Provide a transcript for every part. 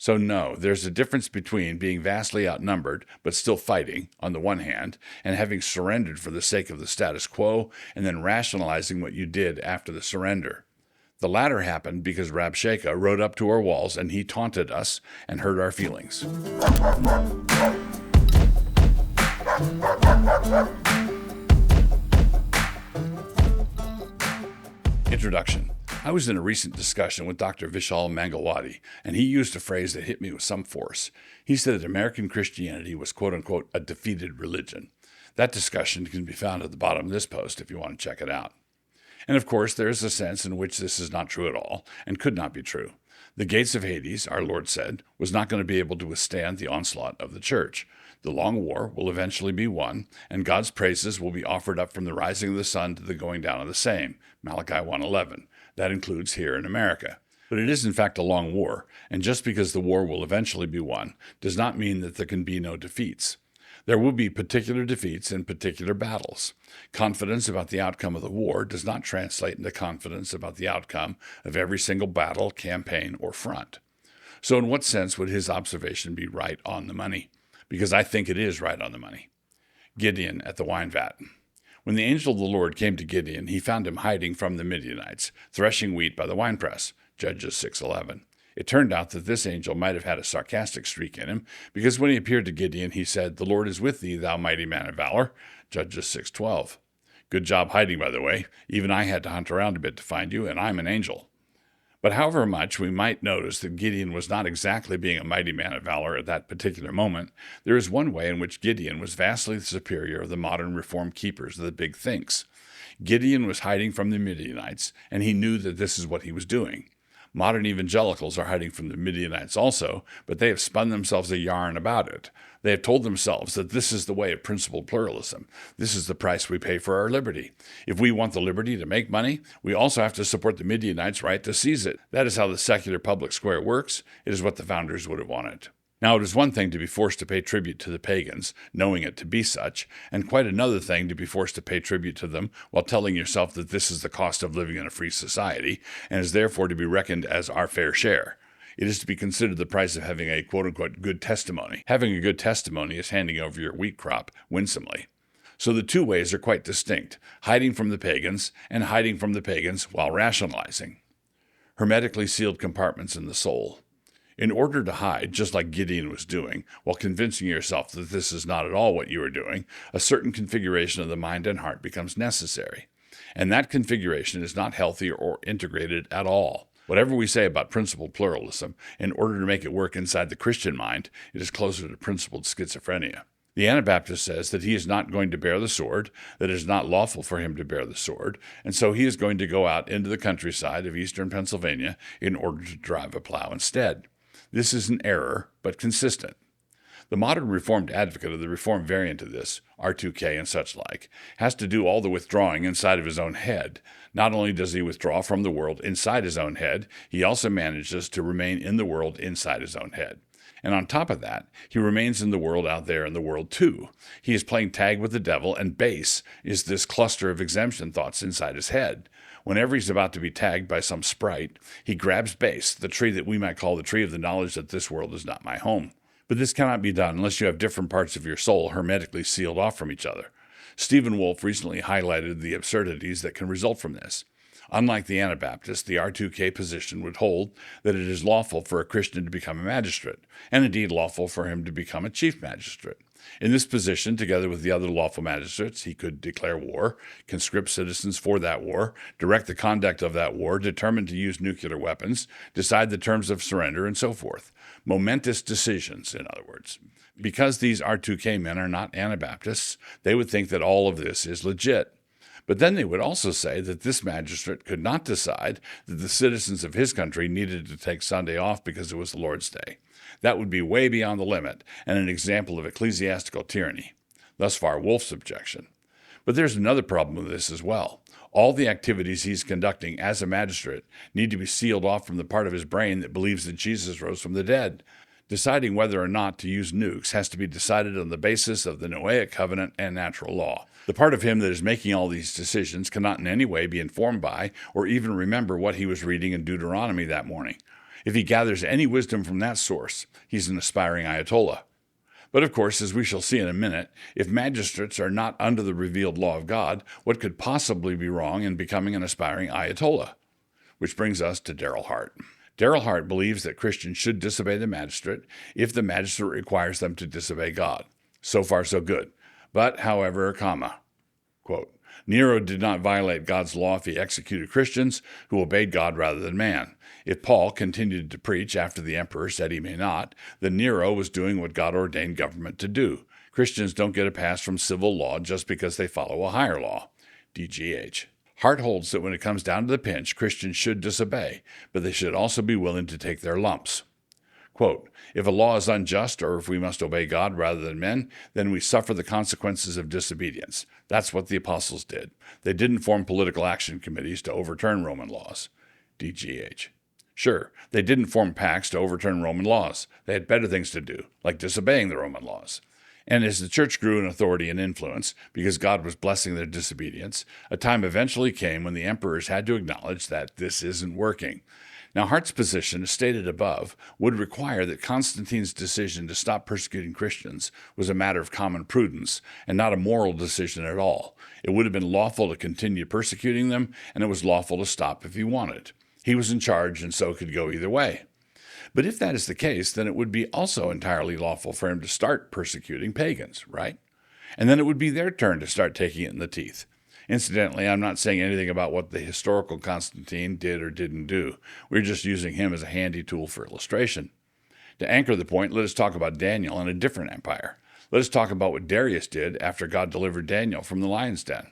So no, there's a difference between being vastly outnumbered but still fighting, on the one hand, and having surrendered for the sake of the status quo and then rationalizing what you did after the surrender. The latter happened because Rabshakeh rode up to our walls and he taunted us and hurt our feelings. Introduction. I was in a recent discussion with Dr. Vishal Mangalwadi, and he used a phrase that hit me with some force. He said that American Christianity was quote-unquote a defeated religion. That discussion can be found at the bottom of this post if you want to check it out. And of course, there is a sense in which this is not true at all, and could not be true. The gates of Hades, our Lord said, was not going to be able to withstand the onslaught of the church. The long war will eventually be won, and God's praises will be offered up from the rising of the sun to the going down of the same, Malachi 1:11. That includes here in America. But it is in fact a long war, and just because the war will eventually be won does not mean that there can be no defeats. There will be particular defeats in particular battles. Confidence about the outcome of the war does not translate into confidence about the outcome of every single battle, campaign, or front. So in what sense would his observation be right on the money? Because I think it is right on the money. Gideon at the wine vat. When the angel of the Lord came to Gideon, he found him hiding from the Midianites, threshing wheat by the winepress, Judges 6:11. It turned out that this angel might have had a sarcastic streak in him, because when he appeared to Gideon, he said, "The Lord is with thee, thou mighty man of valor," Judges 6:12. Good job hiding, by the way. Even I had to hunt around a bit to find you, and I'm an angel. But however much we might notice that Gideon was not exactly being a mighty man of valor at that particular moment, there is one way in which Gideon was vastly superior of the modern Reformed keepers of the big thinks. Gideon was hiding from the Midianites, and he knew that this is what he was doing. Modern evangelicals are hiding from the Midianites also, but they have spun themselves a yarn about it. They have told themselves that this is the way of principled pluralism. This is the price we pay for our liberty. If we want the liberty to make money, we also have to support the Midianites' right to seize it. That is how the secular public square works. It is what the founders would have wanted. Now, it is one thing to be forced to pay tribute to the pagans, knowing it to be such, and quite another thing to be forced to pay tribute to them while telling yourself that this is the cost of living in a free society, and is therefore to be reckoned as our fair share. It is to be considered the price of having a quote-unquote good testimony. Having a good testimony is handing over your wheat crop winsomely. So the two ways are quite distinct, hiding from the pagans and hiding from the pagans while rationalizing. Hermetically sealed compartments in the soul. In order to hide, just like Gideon was doing, while convincing yourself that this is not at all what you are doing, a certain configuration of the mind and heart becomes necessary. And that configuration is not healthy or integrated at all. Whatever we say about principled pluralism, in order to make it work inside the Christian mind, it is closer to principled schizophrenia. The Anabaptist says that he is not going to bear the sword, that it is not lawful for him to bear the sword, and so he is going to go out into the countryside of eastern Pennsylvania in order to drive a plow instead. This is an error, but consistent. The modern Reformed advocate of the Reformed variant of this, R2K and such like, has to do all the withdrawing inside of his own head. Not only does he withdraw from the world inside his own head, he also manages to remain in the world inside his own head. And on top of that, he remains in the world out there in the world too. He is playing tag with the devil, and base is this cluster of exemption thoughts inside his head. Whenever he's about to be tagged by some sprite, he grabs base, the tree that we might call the tree of the knowledge that this world is not my home. But this cannot be done unless you have different parts of your soul hermetically sealed off from each other. Stephen Wolfe recently highlighted the absurdities that can result from this. Unlike the Anabaptist, the R2K position would hold that it is lawful for a Christian to become a magistrate, and indeed lawful for him to become a chief magistrate. In this position, together with the other lawful magistrates, he could declare war, conscript citizens for that war, direct the conduct of that war, determine to use nuclear weapons, decide the terms of surrender, and so forth. Momentous decisions, in other words. Because these R2K men are not Anabaptists, they would think that all of this is legit. But then they would also say that this magistrate could not decide that the citizens of his country needed to take Sunday off because it was the Lord's Day. That would be way beyond the limit and an example of ecclesiastical tyranny. Thus far, Wolfe's objection. But there's another problem with this as well. All the activities he's conducting as a magistrate need to be sealed off from the part of his brain that believes that Jesus rose from the dead. Deciding whether or not to use nukes has to be decided on the basis of the Noahic covenant and natural law. The part of him that is making all these decisions cannot in any way be informed by or even remember what he was reading in Deuteronomy that morning. If he gathers any wisdom from that source, he's an aspiring Ayatollah. But of course, as we shall see in a minute, if magistrates are not under the revealed law of God, what could possibly be wrong in becoming an aspiring Ayatollah? Which brings us to Darryl Hart. Darryl Hart believes that Christians should disobey the magistrate if the magistrate requires them to disobey God. So far, so good. But, however, quote, Nero did not violate God's law if he executed Christians who obeyed God rather than man. If Paul continued to preach after the emperor said he may not, then Nero was doing what God ordained government to do. Christians don't get a pass from civil law just because they follow a higher law. DGH. Hart holds that when it comes down to the pinch, Christians should disobey, but they should also be willing to take their lumps. Quote, if a law is unjust or if we must obey God rather than men, then we suffer the consequences of disobedience. That's what the apostles did. They didn't form political action committees to overturn Roman laws. DGH. Sure, they didn't form pacts to overturn Roman laws. They had better things to do, like disobeying the Roman laws. And as the church grew in authority and influence, because God was blessing their disobedience, a time eventually came when the emperors had to acknowledge that this isn't working. Now, Hart's position, as stated above, would require that Constantine's decision to stop persecuting Christians was a matter of common prudence and not a moral decision at all. It would have been lawful to continue persecuting them, and it was lawful to stop if he wanted. He was in charge, and so could go either way. But if that is the case, then it would be also entirely lawful for him to start persecuting pagans, right? And then it would be their turn to start taking it in the teeth. Incidentally, I'm not saying anything about what the historical Constantine did or didn't do. We're just using him as a handy tool for illustration. To anchor the point, let us talk about Daniel and a different empire. Let us talk about what Darius did after God delivered Daniel from the lion's den.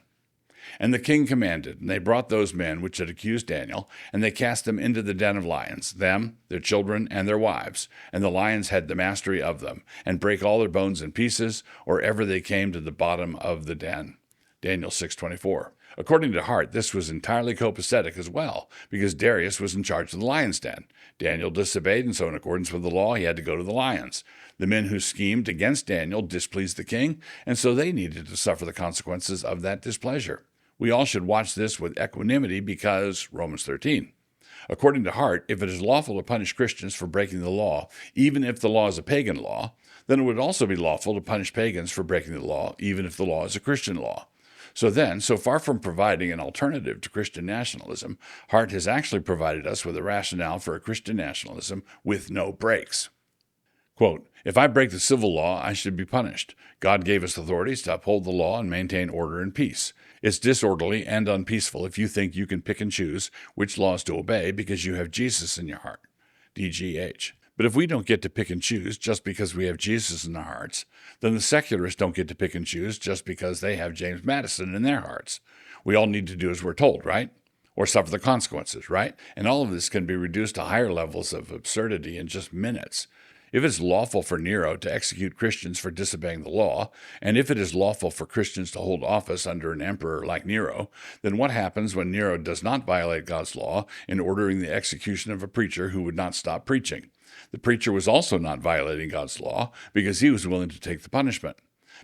And the king commanded, and they brought those men which had accused Daniel, and they cast them into the den of lions, them, their children, and their wives. And the lions had the mastery of them, and brake all their bones in pieces, or ever they came to the bottom of the den. Daniel 6:24. According to Hart, this was entirely copacetic as well, because Darius was in charge of the lion's den. Daniel disobeyed, and so in accordance with the law, he had to go to the lions. The men who schemed against Daniel displeased the king, and so they needed to suffer the consequences of that displeasure. We all should watch this with equanimity because Romans 13. According to Hart, if it is lawful to punish Christians for breaking the law, even if the law is a pagan law, then it would also be lawful to punish pagans for breaking the law, even if the law is a Christian law. So then, so far from providing an alternative to Christian nationalism, Hart has actually provided us with a rationale for a Christian nationalism with no breaks. Quote, if I break the civil law, I should be punished. God gave us authorities to uphold the law and maintain order and peace. It's disorderly and unpeaceful if you think you can pick and choose which laws to obey because you have Jesus in your heart. DGH. But if we don't get to pick and choose just because we have Jesus in our hearts, then the secularists don't get to pick and choose just because they have James Madison in their hearts. We all need to do as we're told, right? Or suffer the consequences, right? And all of this can be reduced to higher levels of absurdity in just minutes. If it's lawful for Nero to execute Christians for disobeying the law, and if it is lawful for Christians to hold office under an emperor like Nero, then what happens when Nero does not violate God's law in ordering the execution of a preacher who would not stop preaching? The preacher was also not violating God's law because he was willing to take the punishment.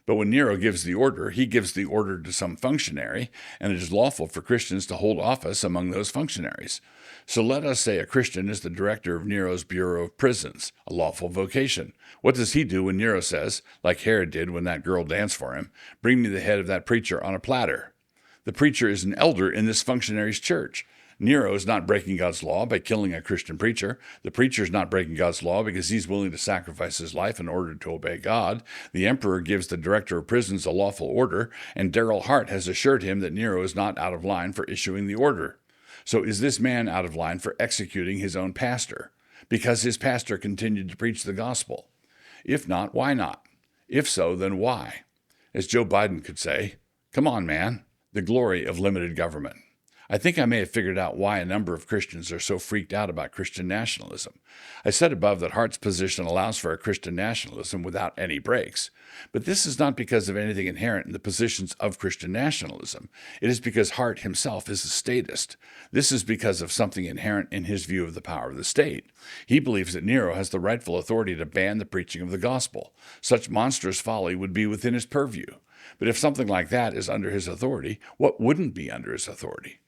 But when Nero gives the order, he gives the order to some functionary, and it is lawful for Christians to hold office among those functionaries. So let us say a Christian is the director of Nero's Bureau of Prisons, a lawful vocation. What does he do when Nero says, like Herod did when that girl danced for him, bring me the head of that preacher on a platter? The preacher is an elder in this functionary's church. Nero is not breaking God's law by killing a Christian preacher. The preacher is not breaking God's law because he's willing to sacrifice his life in order to obey God. The emperor gives the director of prisons a lawful order, and Darryl Hart has assured him that Nero is not out of line for issuing the order. So is this man out of line for executing his own pastor? Because his pastor continued to preach the gospel. If not, why not? If so, then why? As Joe Biden could say, come on, man, the glory of limited government. I think I may have figured out why a number of Christians are so freaked out about Christian nationalism. I said above that Hart's position allows for a Christian nationalism without any breaks. But this is not because of anything inherent in the positions of Christian nationalism. It is because Hart himself is a statist. This is because of something inherent in his view of the power of the state. He believes that Nero has the rightful authority to ban the preaching of the gospel. Such monstrous folly would be within his purview. But if something like that is under his authority, what wouldn't be under his authority?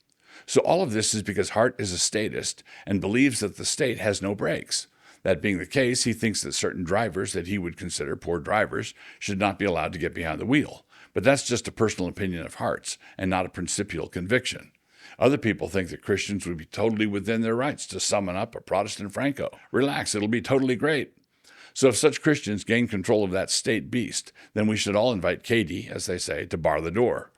So all of this is because Hart is a statist and believes that the state has no brakes. That being the case, he thinks that certain drivers that he would consider poor drivers should not be allowed to get behind the wheel. But that's just a personal opinion of Hart's and not a principial conviction. Other people think that Christians would be totally within their rights to summon up a Protestant Franco. Relax, it'll be totally great. So if such Christians gain control of that state beast, then we should all invite Katie, as they say, to bar the door.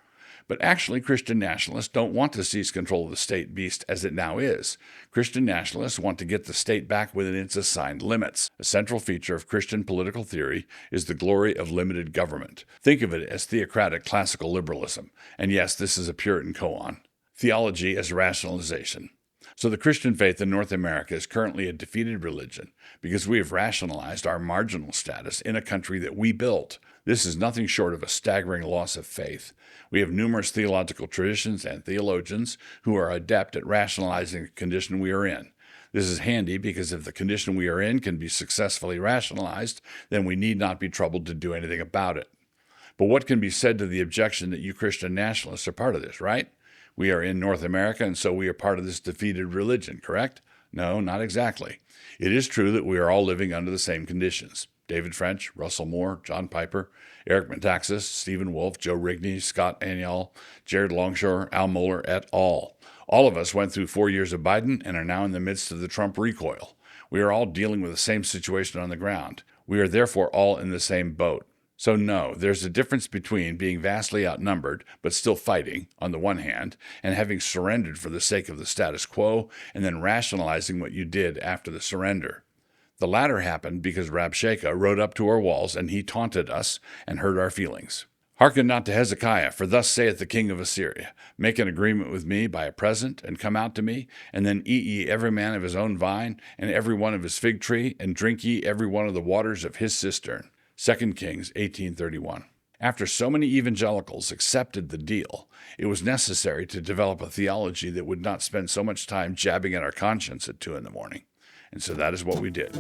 But actually, Christian nationalists don't want to seize control of the state beast as it now is. Christian nationalists want to get the state back within its assigned limits. A central feature of Christian political theory is the glory of limited government. Think of it as theocratic classical liberalism. And yes, this is a Puritan koan. Theology as rationalization. So the Christian faith in North America is currently a defeated religion because we have rationalized our marginal status in a country that we built. This is nothing short of a staggering loss of faith. We have numerous theological traditions and theologians who are adept at rationalizing the condition we are in. This is handy because if the condition we are in can be successfully rationalized, then we need not be troubled to do anything about it. But what can be said to the objection that you Christian nationalists are part of this, right? We are in North America, and so we are part of this defeated religion, correct? No, not exactly. It is true that we are all living under the same conditions. David French, Russell Moore, John Piper, Eric Metaxas, Stephen Wolfe, Joe Rigney, Scott Aniol, Jared Longshore, Al Mohler et al. All of us went through 4 years of Biden and are now in the midst of the Trump recoil. We are all dealing with the same situation on the ground. We are therefore all in the same boat. So no, there's a difference between being vastly outnumbered but still fighting, on the one hand, and having surrendered for the sake of the status quo and then rationalizing what you did after the surrender. The latter happened because Rabshakeh rode up to our walls and he taunted us and hurt our feelings. Hearken not to Hezekiah, for thus saith the king of Assyria, make an agreement with me by a present, and come out to me, and then eat ye every man of his own vine, and every one of his fig tree, and drink ye every one of the waters of his cistern. 2 Kings 18:31. After so many evangelicals accepted the deal, it was necessary to develop a theology that would not spend so much time jabbing at our conscience at 2 in the morning. And so that is what we did.